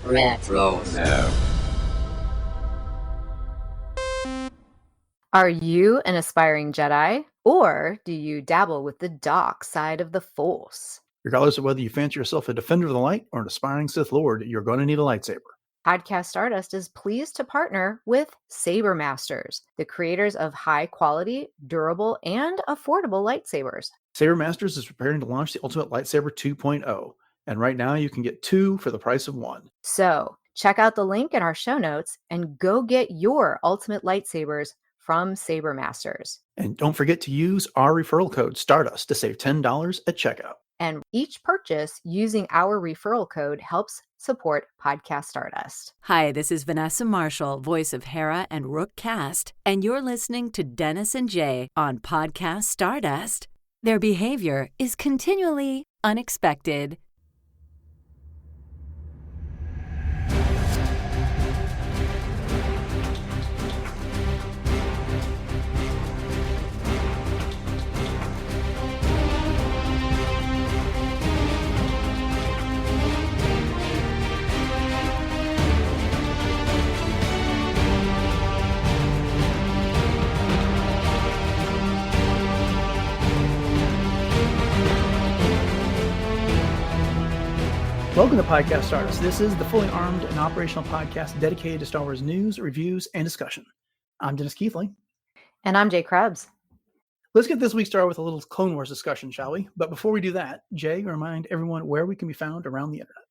Retro. Are you an aspiring Jedi, or do you dabble with the dark side of the Force? Regardless of whether you fancy yourself a defender of the light or an aspiring Sith Lord, you're going to need a lightsaber. Podcast Stardust is pleased to partner with Saber Masters, the creators of high-quality, durable, and affordable lightsabers. Saber Masters is preparing to launch the Ultimate Lightsaber 2.0, and right now you can get 2 for the price of 1. So, check out the link in our show notes and go get your Ultimate Lightsabers from Saber Masters. And don't forget to use our referral code Stardust to save $10 at checkout. And each purchase using our referral code helps support Podcast Stardust. Hi, this is Vanessa Marshall, voice of Hera and Rook Cast, and you're listening to Dennis and Jay on Podcast Stardust. Their behavior is continually unexpected. Welcome to Podcast Stardust. This is the fully armed and operational podcast dedicated to Star Wars news, reviews, and discussion. I'm Dennis Keithley. And I'm Jay Krebs. Let's get this week started with a little Clone Wars discussion, shall we? But before we do that, Jay, remind everyone where we can be found around the internet.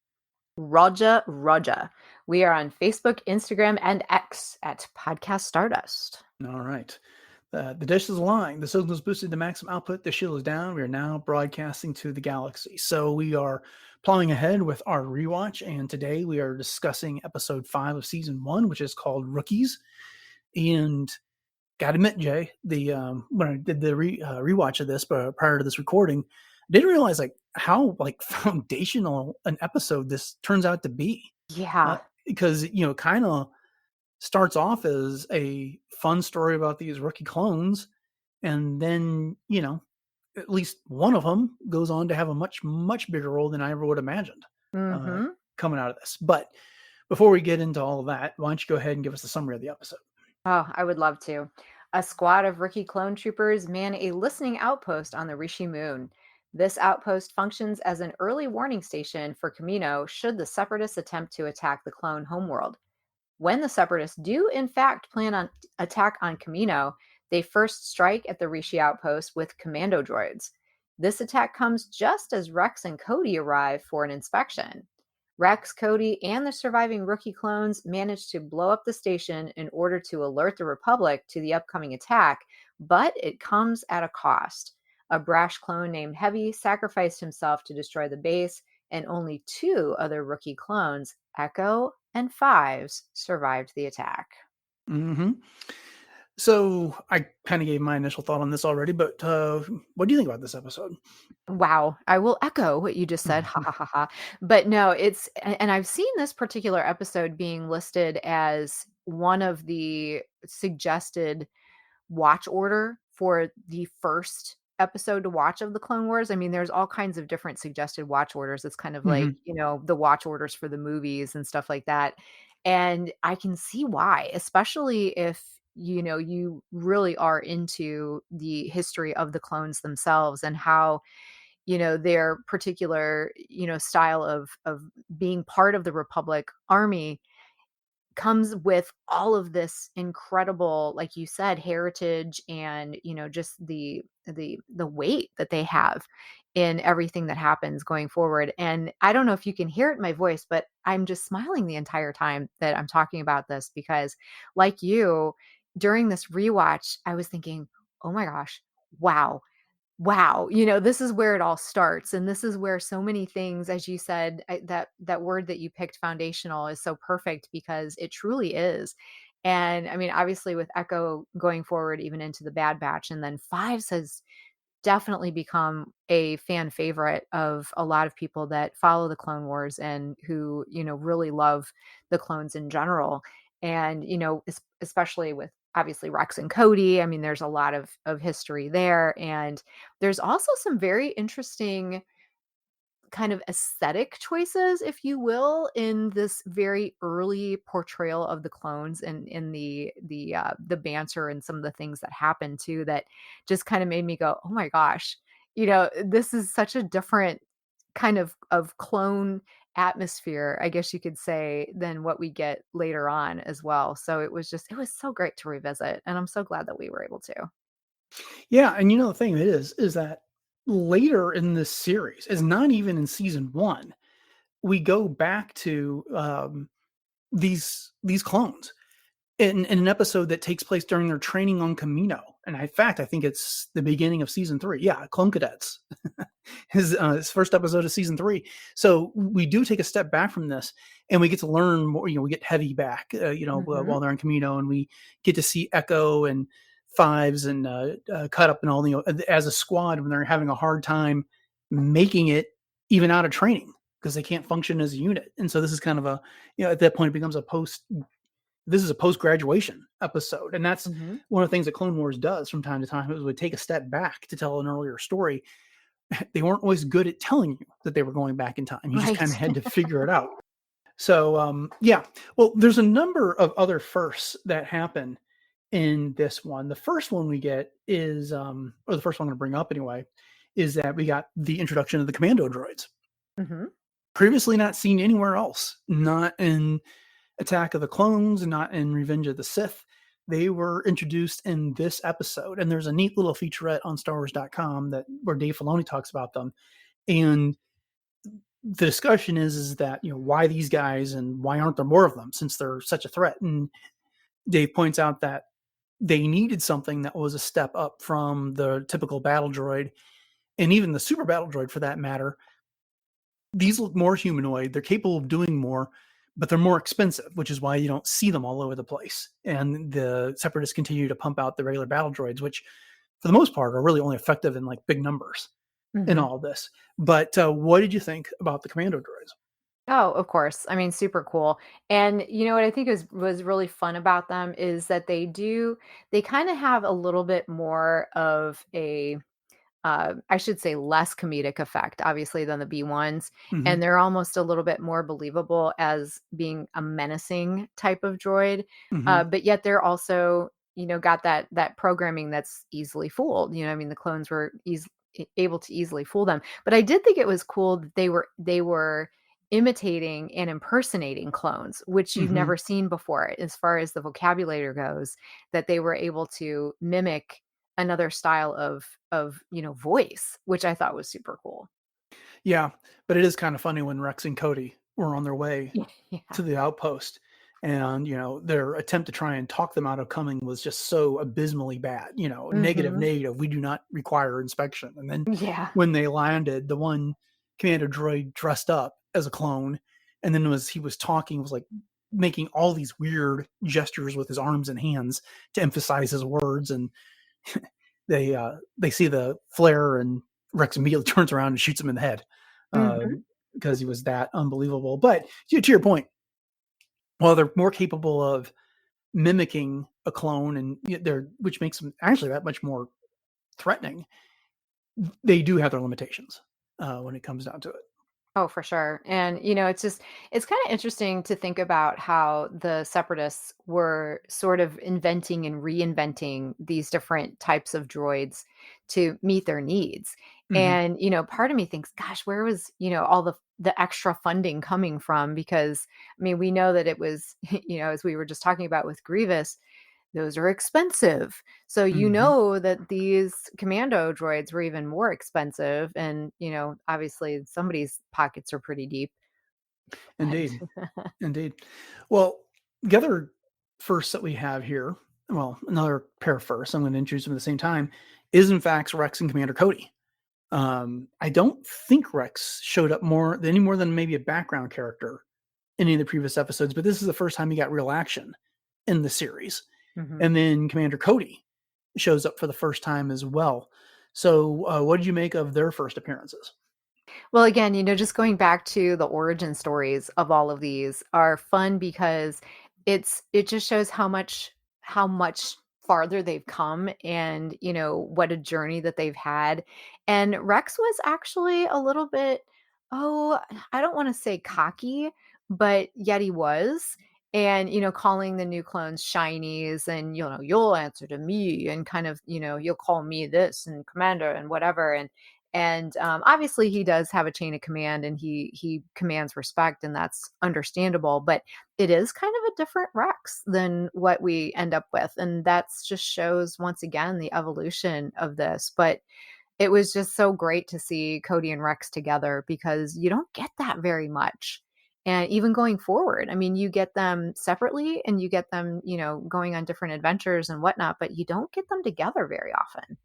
Roger. We are on Facebook, Instagram, and X at Podcast Stardust. All right. The dish is aligned. The signal is boosted to maximum output. The shield is down. We are now broadcasting to the galaxy. So we are plowing ahead with our rewatch. And today we are discussing episode 5 of season 1, which is called Rookies. And got to admit, Jay, when I did the rewatch of this, but prior to this recording, I didn't realize how foundational an episode this turns out to be. Yeah. Because, kind of starts off as a fun story about these rookie clones. And then, at least one of them goes on to have a much, much bigger role than I ever would have imagined coming out of this. But before we get into all of that, why don't you go ahead and give us a summary of the episode? Oh, I would love to. A squad of rookie clone troopers man a listening outpost on the Rishi moon. This outpost functions as an early warning station for Kamino should the Separatists attempt to attack the clone homeworld. When the Separatists do in fact plan on attack on Kamino, they first strike at the Rishi outpost with commando droids. This attack comes just as Rex and Cody arrive for an inspection. Rex, Cody, and the surviving rookie clones manage to blow up the station in order to alert the Republic to the upcoming attack, but it comes at a cost. A brash clone named Heavy sacrificed himself to destroy the base, and only 2 other rookie clones, Echo and Fives, survived the attack. Mm-hmm. So I kind of gave my initial thought on this already, but what do you think about this episode? Wow. I will echo what you just said. Ha ha ha ha. But no, and I've seen this particular episode being listed as one of the suggested watch order for the first episode to watch of the Clone Wars. I mean, there's all kinds of different suggested watch orders. It's kind of like, the watch orders for the movies and stuff like that. And I can see why, especially if you really are into the history of the clones themselves and how, their particular, style of being part of the Republic Army comes with all of this incredible, like you said, heritage and, just the weight that they have in everything that happens going forward. And I don't know if you can hear it in my voice, but I'm just smiling the entire time that I'm talking about this because, like you, during this rewatch, I was thinking, oh my gosh, wow, this is where it all starts. And this is where so many things, as you said, that word that you picked, foundational, is so perfect because it truly is. And I mean, obviously with Echo going forward, even into the Bad Batch, and then Fives has definitely become a fan favorite of a lot of people that follow the Clone Wars and who, really love the clones in general. And, especially with obviously Rex and Cody. I mean, there's a lot of history there. And there's also some very interesting kind of aesthetic choices, if you will, in this very early portrayal of the clones and in the banter and some of the things that happen too that just kind of made me go, "Oh my gosh, this is such a different kind of clone atmosphere, I guess you could say, than what we get later on as well." So it was so great to revisit, and I'm so glad that we were able to. Yeah, and the thing is that later in this series, is not even in season 1, we go back to, these clones in an episode that takes place during their training on Camino, and in fact, I think it's the beginning of season 3. Yeah, Clone Cadets. His first episode of season 3. So we do take a step back from this, and we get to learn more. We get Heavy back, Mhm. while they're on Camino, and we get to see Echo and Fives and Cut Up and all, as a squad when they're having a hard time making it even out of training because they can't function as a unit. And so this is kind of at that point it becomes this is a post graduation episode, and that's Mhm. one of the things that Clone Wars does from time to time. It would take a step back to tell an earlier story. They weren't always good at telling you that they were going back in time. You just Right. kind of had to figure it out. So, yeah. Well, there's a number of other firsts that happen in this one. The first one we get is, or the first one I'm going to bring up anyway, is that we got the introduction of the commando droids. Mhm. Previously not seen anywhere else, not in Attack of the Clones, not in Revenge of the Sith. They were introduced in this episode, and there's a neat little featurette on StarWars.com where Dave Filoni talks about them. And the discussion is that why these guys and why aren't there more of them since they're such a threat. And Dave points out that they needed something that was a step up from the typical battle droid, and even the super battle droid for that matter. These look more humanoid. They're capable of doing more, but they're more expensive, which is why you don't see them all over the place. And the Separatists continue to pump out the regular battle droids, which for the most part are really only effective in like big numbers in Mhm. all of this. But what did you think about the commando droids? Oh, of course. I mean, super cool. And you know what I think was really fun about them is that they kind of have a little bit more of a I should say less comedic effect, obviously, than the B1s. Hmm. And they're almost a little bit more believable as being a menacing type of droid. Hmm. But yet they're also, got that programming that's easily fooled. I mean, the clones were able to easily fool them. But I did think it was cool that they were imitating and impersonating clones, which you've Hmm. never seen before as far as the vocabulary goes, that they were able to mimic another style of voice, which I thought was super cool. Yeah, but it is kind of funny when Rex and Cody were on their way Yeah. to the outpost, and their attempt to try and talk them out of coming was just so abysmally bad. Negative, Mhm. negative. We do not require inspection. And then Yeah. when they landed, the one commander droid dressed up as a clone, and then he was talking, was like making all these weird gestures with his arms and hands to emphasize his words, and they see the flare, and Rex immediately turns around and shoots him in the head Mhm. because he was that unbelievable. But to your point, while they're more capable of mimicking a clone, and they're which makes them actually that much more threatening, they do have their limitations when it comes down to it. Oh, for sure. And, it's kind of interesting to think about how the separatists were sort of inventing and reinventing these different types of droids to meet their needs. Hmm. And, part of me thinks, gosh, where was, all the extra funding coming from? Because I mean, we know that it was, as we were just talking about with Grievous, those are expensive. So Hmm. that these commando droids were even more expensive and, obviously somebody's pockets are pretty deep. But Indeed, indeed. Well, the other first that we have here, well, another pair of firsts, I'm going to introduce them at the same time, is in fact Rex and Commander Cody. I don't think Rex showed up any more than maybe a background character in any of the previous episodes, but this is the first time he got real action in the series. Mhm. And then Commander Cody shows up for the first time as well. So, what did you make of their first appearances? Well, again, just going back to the origin stories of all of these are fun because it just shows how much farther they've come and, what a journey that they've had. And Rex was actually a little bit Oh, I don't wanna say cocky, but yet he was. And, calling the new clones shinies and, "You'll answer to me," and kind of, "You'll call me this and commander and whatever." And obviously he does have a chain of command and he commands respect, and that's understandable, but it is kind of a different Rex than what we end up with, and that's just shows once again the evolution of this. But it was just so great to see Cody and Rex together because you don't get that very much. And even going forward, I mean, you get them separately and you get them, going on different adventures and whatnot, but you don't get them together very often.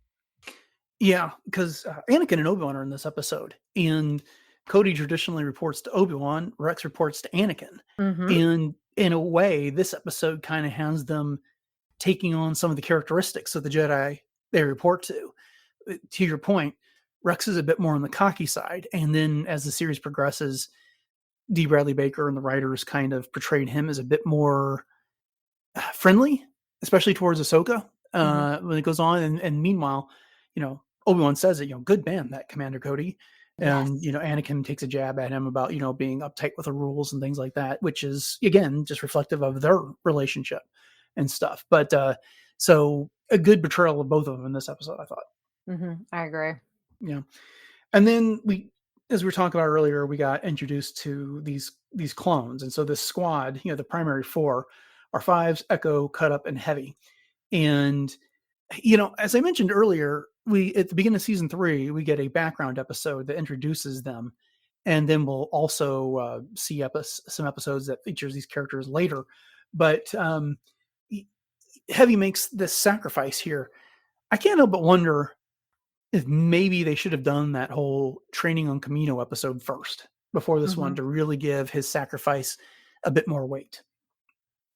Yeah, because Anakin and Obi-Wan are in this episode, and Cody traditionally reports to Obi-Wan, Rex reports to Anakin. Mhm. And in a way, this episode kind of has them taking on some of the characteristics of the Jedi they report to. To your point, Rex is a bit more on the cocky side, and then as the series progresses, D. Bradley Baker and the writers kind of portrayed him as a bit more friendly, especially towards Ahsoka Mhm. when it goes on. And meanwhile, Obi-Wan says it, good man, that Commander Cody. And, Yes. Anakin takes a jab at him about, being uptight with the rules and things like that, which is, again, just reflective of their relationship and stuff. But so a good portrayal of both of them in this episode, I thought. Mhm. I agree. Yeah. And then as we were talking about earlier, we got introduced to these clones. And so this squad, the primary four are Fives, Echo, Cut Up, and Heavy. And, as I mentioned earlier, we at the beginning of season 3, we get a background episode that introduces them. And then we'll also see some episodes that features these characters later. But Heavy makes this sacrifice here. I can't help but wonder if maybe they should have done that whole training on Camino episode first before this one Mhm. to really give his sacrifice a bit more weight.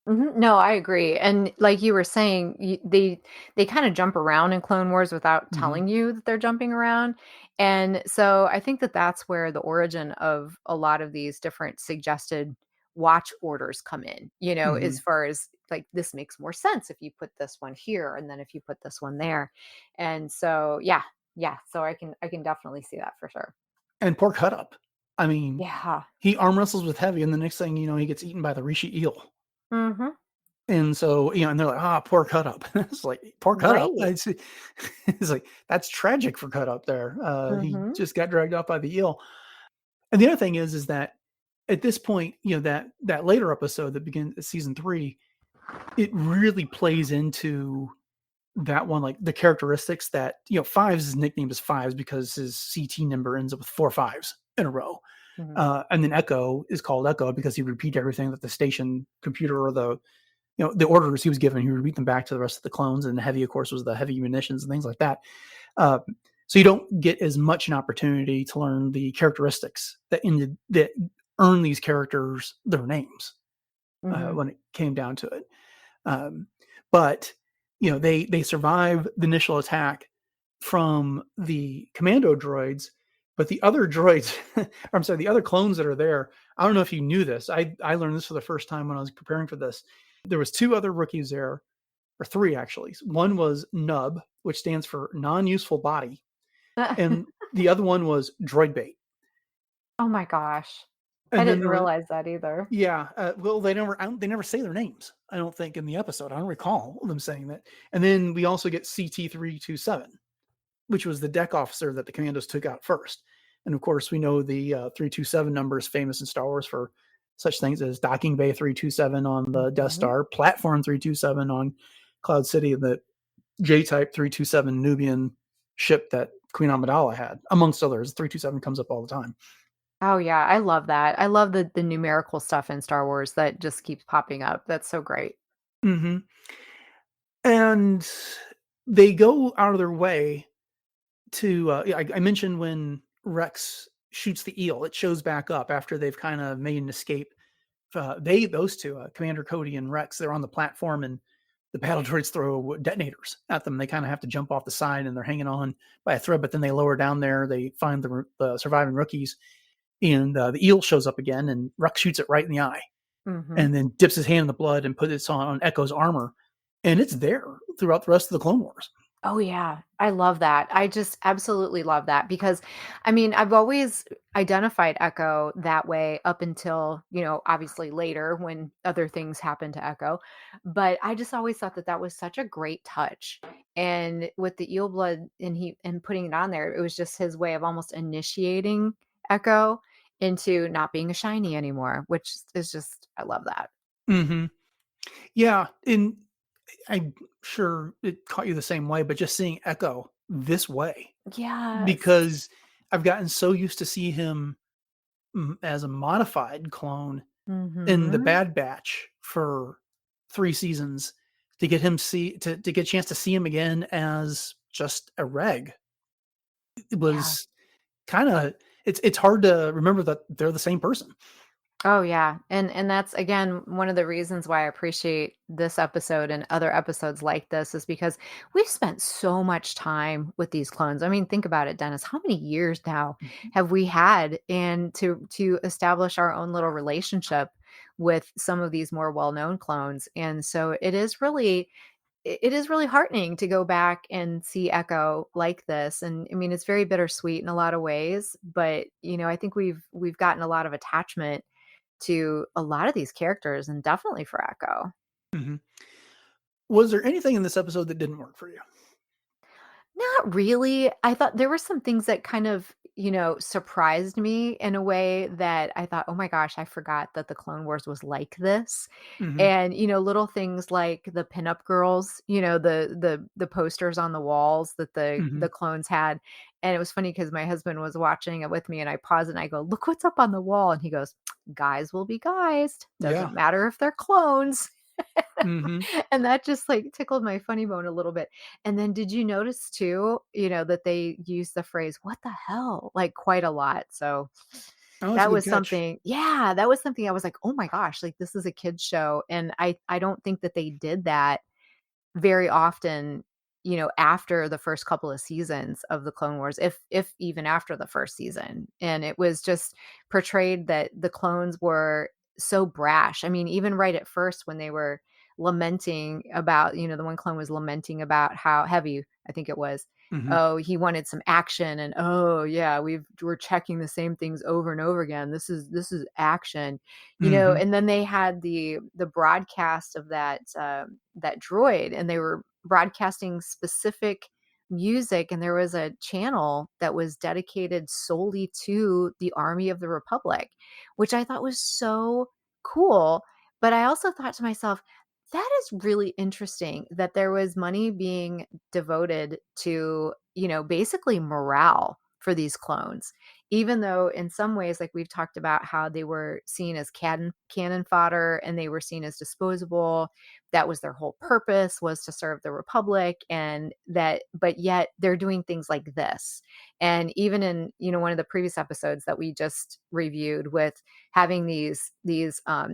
Mhm. No, I agree. And like you were saying, they kind of jump around in Clone Wars without Mhm. telling you that they're jumping around. And so I think that that's where the origin of a lot of these different suggested watch orders come in, as Mhm. far as like this makes more sense if you put this one here and then if you put this one there. And so yeah, yeah, so I can definitely see that for sure. And poor Cut Up. I mean, Yeah. he arm wrestles with Heavy, and the next thing you know, he gets eaten by the Rishi eel. Mhm. And so, and they're like, poor Cut Up. It's like, poor Cut Up. Right. It's like, that's tragic for Cut Up there. He Mhm. just got dragged off by the eel. And the other thing is that at this point, that later episode that begins season 3, it really plays into that one, like the characteristics that, Fives' nickname is Fives because his CT number ends up with 4 fives in a row. Mhm. And then Echo is called Echo because he would repeat everything that the station computer or the orders he was given. He would repeat them back to the rest of the clones. And the Heavy, of course, was the heavy munitions and things like that. Uh, so you don't get as much an opportunity to learn the characteristics that earn these characters their names Mhm. when it came down to it. Um, but they survive the initial attack from the commando droids, but the other droids, I'm sorry, the other clones that are there. I don't know if you knew this. I learned this for the first time when I was preparing for this. There was 2 other rookies there, or 3 actually. One was Nub, which stands for non-useful body, and the other one was droid bait. Oh my gosh. I And then didn't there was realize that either. Yeah, well, they never say their names, I don't think, in the episode. I don't recall them saying that. And then we also get CT-327, which was the deck officer that the commandos took out first. And of course, we know the 327 number is famous in Star Wars for such things as Docking Bay 327 on the Death Mhm. Star, Platform 327 on Cloud City, and the J-type 327 Nubian ship that Queen Amidala had, amongst others. 327 comes up all the time. Oh, yeah, I love that. I love the numerical stuff in Star Wars that just keeps popping up. That's so great. Hmm. And they go out of their way to I mentioned when Rex shoots the eel, it shows back up after they've kind of made an escape. Those two, Commander Cody and Rex, they're on the platform, and the battle droids throw detonators at them. They kind of have to jump off the side, and they're hanging on by a thread. But then they lower down there. They find the surviving rookies, and the eel shows up again, and Rex shoots it right in the eye, Mhm. and then dips his hand in the blood and puts it on Echo's armor, and it's there throughout the rest of the Clone Wars. Oh, yeah. I love that. I just absolutely love that because, I mean, I've always identified Echo that way up until, obviously later when other things happened to Echo. But I just always thought that that was such a great touch. And with the eel blood and putting it on there, it was just his way of almost initiating Echo into not being a shiny anymore, which is just, I love that. Hmm. Yeah, and I'm sure it caught you the same way, but just seeing Echo this way, Yes. because I've gotten so used to see him as a modified clone in the Hmm. Bad Batch for 3 seasons, to get him see to get a chance to see him again as just a reg. It Yeah. was kinda, it's hard to remember that they're the same person. Oh yeah. And that's again one of the reasons why I appreciate this episode and other episodes like this is because we've spent so much time with these clones. I mean, think about it, Dennis. How many years now Mhm. have we had and to establish our own little relationship with some of these more well-known clones? And so it is really heartening to go back and see Echo like this. And I mean, it's very bittersweet in a lot of ways, but I think we've gotten a lot of attachment to a lot of these characters and definitely for Echo. Mhm. Was there anything in this episode that didn't work for you? Not really. I thought there were some things that kind of, surprised me in a way that I thought, "Oh my gosh, I forgot that the Clone Wars was like this." Mhm, And, little things like the pinup girls, the posters on the walls that the mhm. clones had. And it was funny because my husband was watching it with me and I paused and I go, "Look what's up on the wall." And he goes, "Guys will be guys. Yeah. Doesn't matter if they're clones." Mhm, And that just, like, tickled my funny bone a little bit. And then did you notice too, that they use the phrase, "What the hell?" Like, quite a lot, so oh, that's a that good was catch. something yeah, that was something I was like, "Oh my gosh, like, this is a kids show," and I don't think that they did that very often, after the first couple of seasons of the Clone Wars, if even after the first season. And it was just portrayed that the clones were so brash. I mean, even right at first when they were lamenting about, the one clone was lamenting about how heavy, I think it was. Mhm, Oh, he wanted some action and oh yeah, we're checking the same things over and over again. This is action. mhm, And then they had the broadcast of that droid and they were broadcasting specific music and there was a channel that was dedicated solely to the Army of the Republic, which I thought was so cool. But I also thought to myself, that is really interesting that there was money being devoted to, basically morale for these clones. Even though in some ways, like we've talked about how they were seen as cannon fodder and they were seen as disposable, that was their whole purpose was to serve the republic and that but yet they're doing things like this. And even in one of the previous episodes that we just reviewed with having these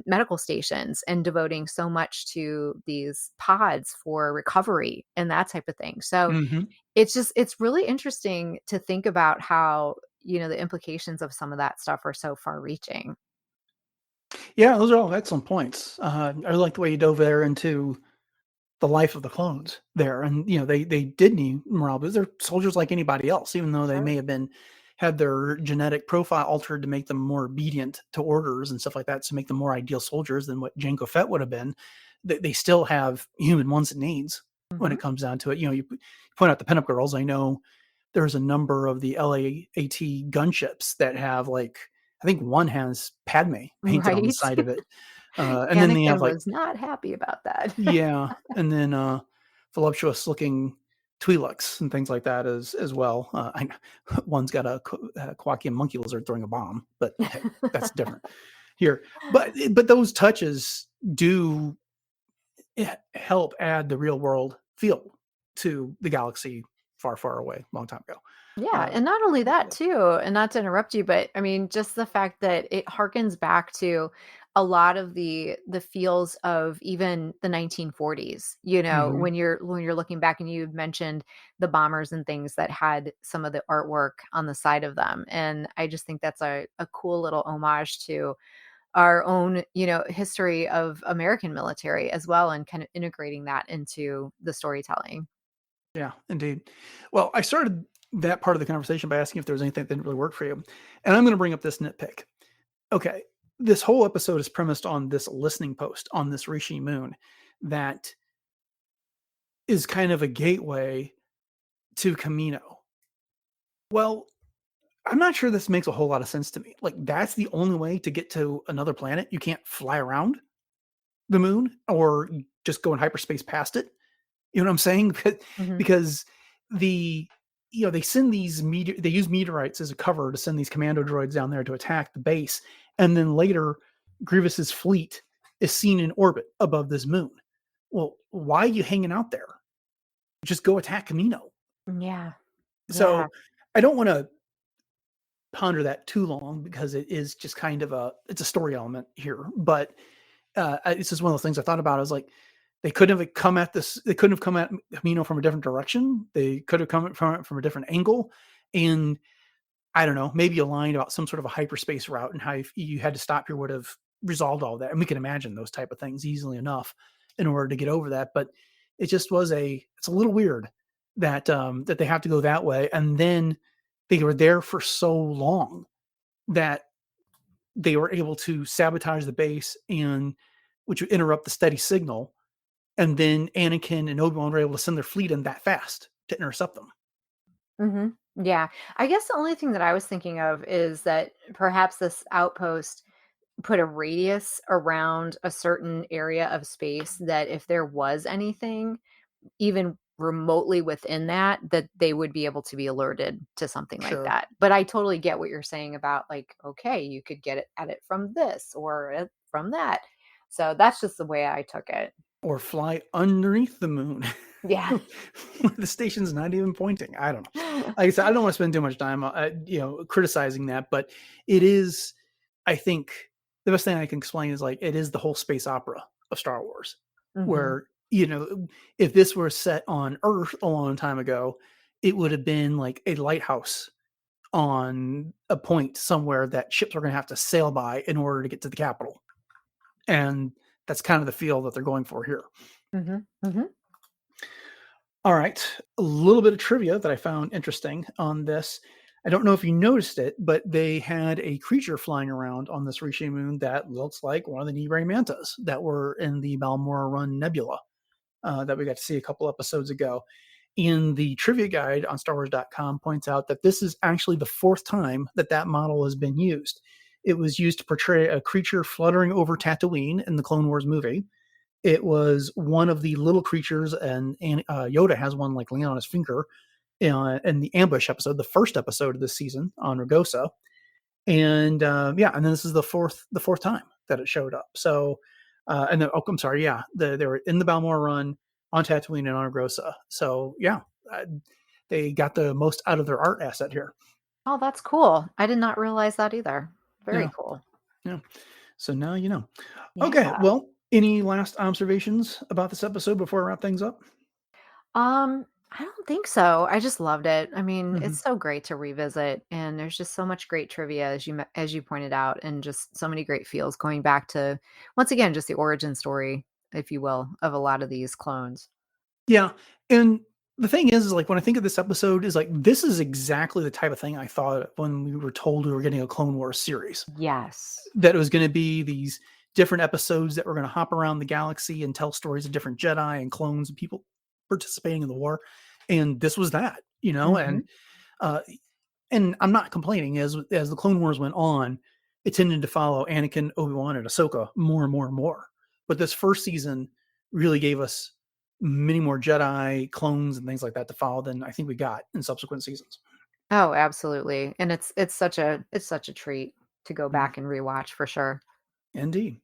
medical stations and devoting so much to these pods for recovery and that type of thing. So mhm. it's really interesting to think about how the implications of some of that stuff are so far reaching. Yeah, those are all excellent points. I like the way you dove there into the life of the clones there, and, they did need morale because they're soldiers like anybody else, even though they Sure. may have had their genetic profile altered to make them more obedient to orders and stuff like that, to make them more ideal soldiers than what Jango Fett would have been. They still have human wants and needs when Hmm. it comes down to it. You point out the pinup girls. I know there's a number of the LAAT gunships that have, like, I think one has Padme painted on the Right. side of it, and then they have, Anakin like, was not happy about that. yeah, and then, voluptuous looking Twi'leks and things like that as well. I know one's got a Kowakian monkey lizard throwing a bomb, but hey, that's different here. But those touches do help add the real world feel to the galaxy far, far away, long time ago. Yeah, Uh, and not only that yeah. too, and not to interrupt you, but I mean, just the fact that it harkens back to a lot of the feels of even the 1940s, Mhm, when you're looking back and you mentioned the bombers and things that had some of the artwork on the side of them. And I just think that's a cool little homage to our own, history of American military as well and kind of integrating that into the storytelling. Yeah, indeed. Well, I started that part of the conversation by asking if there was anything that didn't really work for you. And I'm going to bring up this nitpick. Okay, this whole episode is premised on this listening post on this Rishi moon that is kind of a gateway to Camino. Well, I'm not sure this makes a whole lot of sense to me. Like, that's the only way to get to another planet. You can't fly around the moon or just go in hyperspace past it. You know what I'm saying? Mhm. Because the they send these they use meteorites as a cover to send these commando droids down there to attack the base, and then later Grievous's fleet is seen in orbit above this moon. Well, why are you hanging out there? Just go attack Camino. Yeah. Yeah. So I don't want to ponder that too long because it is just kind of it's a story element here. But it's just one of those things I thought about. I was like, they couldn't have come at this. They couldn't have come at Camino from a different direction. They could have come from it from a different angle, and I don't know, maybe a line about some sort of a hyperspace route and how if you had to stop here would have resolved all that. And we can imagine those type of things easily enough in order to get over that. But it just was it's a little weird that that they have to go that way, and then they were there for so long that they were able to sabotage the base and which would interrupt the steady signal. And then Anakin and Obi-Wan were able to send their fleet in that fast to intercept them. Mhm. Yeah. I guess the only thing that I was thinking of is that perhaps this outpost put a radius around a certain area of space that if there was anything, even remotely within that, that they would be able to be alerted to something like Sure. that. But I totally get what you're saying about like, okay, you could get it at it from this or from that. So that's just the way I took it. Or fly underneath the moon. Yeah. The station's not even pointing. I don't know. Like I said, I don't want to spend too much time, criticizing that, but it is. I think the best thing I can explain is like it is the whole space opera of Star Wars, Mhm. where if this were set on Earth a long time ago, it would have been like a lighthouse on a point somewhere that ships are going to have to sail by in order to get to the capital, and that's kind of the feel that they're going for here. Mhm. Mhm. All right. A little bit of trivia that I found interesting on this. I don't know if you noticed it, but they had a creature flying around on this Rishi moon that looks like one of the Nibiru mantas that were in the Balmora Run Nebula that we got to see a couple episodes ago. In the trivia guide on StarWars.com points out that this is actually the fourth time that that model has been used. It was used to portray a creature fluttering over Tatooine in the Clone Wars movie. It was one of the little creatures, and Yoda has one like laying on his finger in the ambush episode, the first episode of this season on Ragosa. And and then this is the fourth time that it showed up. So, and then I'm sorry, yeah, they were in the Balmora Run on Tatooine and on Ragosa. So uh, they got the most out of their art asset here. Oh, that's cool. I did not realize that either. Very Yeah, cool. yeah. So now you know. Okay, Yeah. well, any last observations about this episode before I wrap things up? I don't think so. I just loved it. I mean, Mhm. it's so great to revisit, and there's just so much great trivia as you pointed out, and just so many great feels going back to once again just the origin story, if you will, of a lot of these clones. Yeah, and the thing is like, when I think of this episode is like, this is exactly the type of thing I thought when we were told we were getting a Clone Wars series. Yes. That it was gonna be these different episodes that were gonna hop around the galaxy and tell stories of different Jedi and clones and people participating in the war, and this was that, Mhm. uh, and I'm not complaining. As the Clone Wars went on, it tended to follow Anakin, Obi-Wan, and Ahsoka more and more and more. But this first season really gave us many more Jedi clones and things like that to follow than I think we got in subsequent seasons. Oh, absolutely. And it's such a treat to go Mm, back and rewatch for sure. indeed.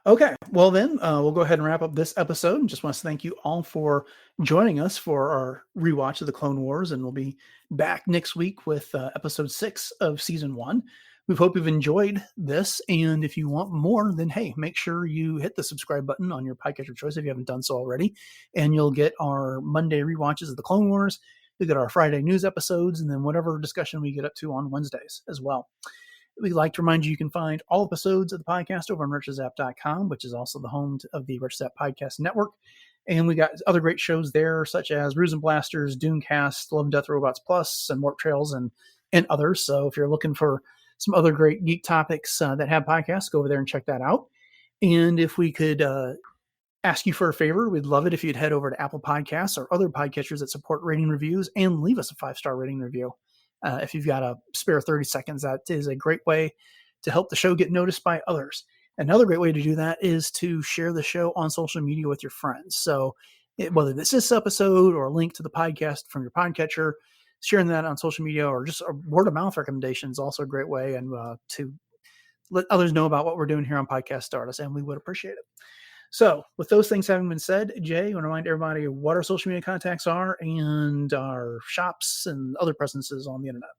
Okay, well then we'll go ahead and wrap up this episode. Just want to thank you all for joining us for our rewatch of the Clone Wars, and we'll be back next week with episode 6 of season 1. We hope you've enjoyed this, and if you want more, then hey, make sure you hit the subscribe button on your podcast of choice if you haven't done so already, and you'll get our Monday rewatches of the Clone Wars. You'll get our Friday news episodes, and then whatever discussion we get up to on Wednesdays as well. We'd like to remind you can find all episodes of the podcast over on richesapp.com, which is also the home of the Rich Podcast Network. And we got other great shows there, such as Brews and Blasters, Doomcast, Love and Death Robots Plus, and Warp Trails, and others. So if you're looking for some other great geek topics that have podcasts, go over there and check that out. And if we could ask you for a favor, we'd love it if you'd head over to Apple Podcasts or other podcatchers that support rating reviews and leave us a 5-star rating review. If you've got a spare 30 seconds, that is a great way to help the show get noticed by others. Another great way to do that is to share the show on social media with your friends. So whether it's this episode or a link to the podcast from your podcatcher, sharing that on social media or just a word of mouth recommendation is also a great way and to let others know about what we're doing here on Podcast Stardust, and we would appreciate it. So with those things having been said, Jay, I want to remind everybody what our social media contacts are and our shops and other presences on the internet.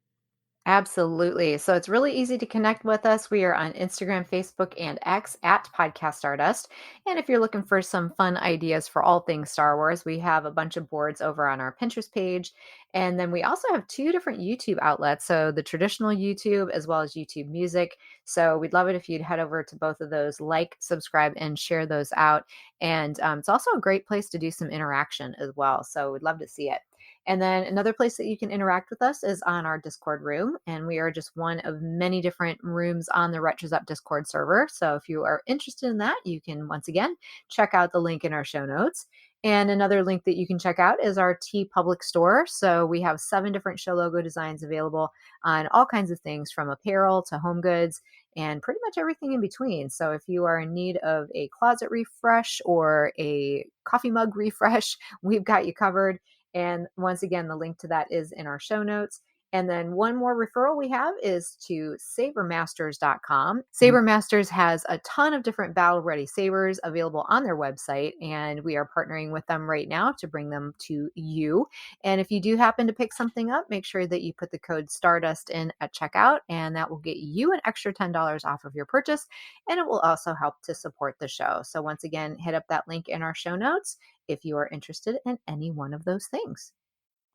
Absolutely. So it's really easy to connect with us. We are on Instagram, Facebook, and X at Podcast Stardust. And if you're looking for some fun ideas for all things Star Wars, we have a bunch of boards over on our Pinterest page. And then we also have 2 different YouTube outlets. So the traditional YouTube as well as YouTube Music. So we'd love it if you'd head over to both of those, like, subscribe, and share those out. And it's also a great place to do some interaction as well. So we'd love to see it. And then another place that you can interact with us is on our Discord room. And we are just one of many different rooms on the Retros Up Discord server. So if you are interested in that, you can once again check out the link in our show notes. And another link that you can check out is our TeePublic store. So we have 7 different show logo designs available on all kinds of things from apparel to home goods and pretty much everything in between. So if you are in need of a closet refresh or a coffee mug refresh, we've got you covered. And once again, the link to that is in our show notes. And then one more referral we have is to sabermasters.com. Sabermasters has a ton of different battle-ready sabers available on their website, and we are partnering with them right now to bring them to you. And if you do happen to pick something up, make sure that you put the code STARDUST in at checkout, and that will get you an extra $10 off of your purchase, and it will also help to support the show. So once again, hit up that link in our show notes if you are interested in any one of those things.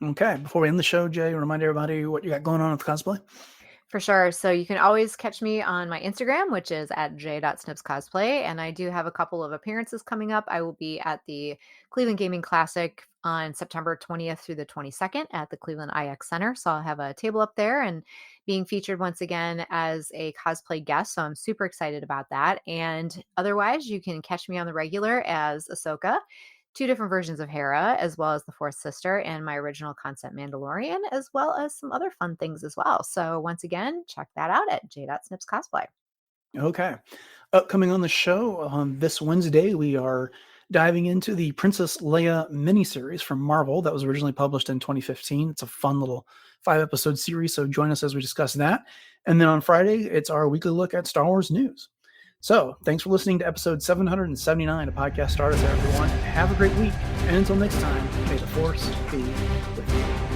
Okay, before we end the show, Jay, remind everybody what you got going on with cosplay. For sure. So you can always catch me on my Instagram, which is at j.snipscosplay. And I do have a couple of appearances coming up. I will be at the Cleveland Gaming Classic on September 20th through the 22nd at the Cleveland IX Center. So I'll have a table up there and being featured once again as a cosplay guest. So I'm super excited about that. And otherwise, you can catch me on the regular as Ahsoka, 2 different versions of Hera, as well as the Fourth Sister and my original concept Mandalorian, as well as some other fun things as well. So once again, check that out at j.snipscosplay. Okay. Upcoming on the show on this Wednesday, we are diving into the Princess Leia miniseries from Marvel that was originally published in 2015. It's a fun little 5-episode series, so join us as we discuss that. And then on Friday, it's our weekly look at Star Wars news. So thanks for listening to episode 779 of Podcast Stardust, everyone. Have a great week. And until next time, may the Force be with you.